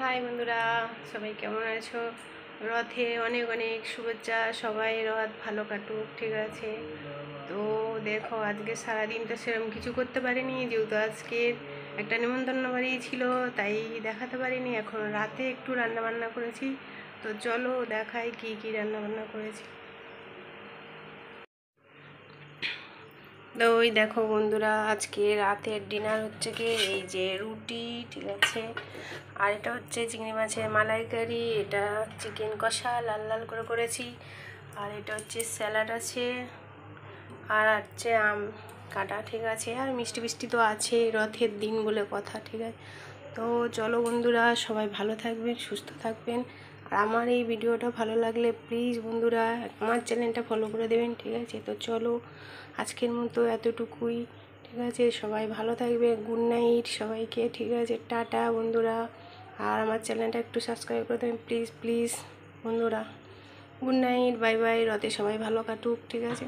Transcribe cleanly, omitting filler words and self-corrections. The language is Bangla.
হাই বন্ধুরা, সবাই কেমন আছো? রথে অনেক অনেক শুভেচ্ছা। সবাই রথ ভালো কাটুক, ঠিক আছে? তো দেখো, আজকে সারাদিনটা সেরকম কিছু করতে পারিনি, যেহেতু আজকে একটা নেমন্তন্ন বাড়ি ছিল, তাই দেখাতে পারিনি। এখন রাতে একটু রান্না বান্না করেছি, তো চলো দেখাই কি কি রান্না বান্না করেছি। তো ওই দেখো বন্ধুরা, আজকে রাতের ডিনার হচ্ছে কি, এই যে রুটি, ঠিক আছে, আর এটা হচ্ছে চিংড়ি মাছের মালাইকারি, এটা চিকেন কষা লাল লাল করে করেছি, আর এটা হচ্ছে স্যালাড আছে, আর হচ্ছে আম কাটা, ঠিক আছে, আর মিষ্টি মিষ্টি তো আছে, রথের দিন বলে কথা, ঠিক আছে? তো চলো বন্ধুরা, সবাই ভালো থাকবেন, সুস্থ থাকবেন, আর আমার এই ভিডিওটা ভালো লাগলে প্লিজ বন্ধুরা আমার চ্যানেলটা ফলো করে দেবেন, ঠিক আছে? তো চলো আজকের মতো এতটুকুই, ঠিক আছে? সবাই ভালো থাকবে, গুড নাইট সবাইকে, ঠিক আছে? টাটা বন্ধুরা, আর আমার চ্যানেলটা একটু সাবস্ক্রাইব করে দেবেন প্লিজ প্লিজ বন্ধুরা। Good night, bye bye. রথে সবাই ভালো কাটুক, ঠিক আছে?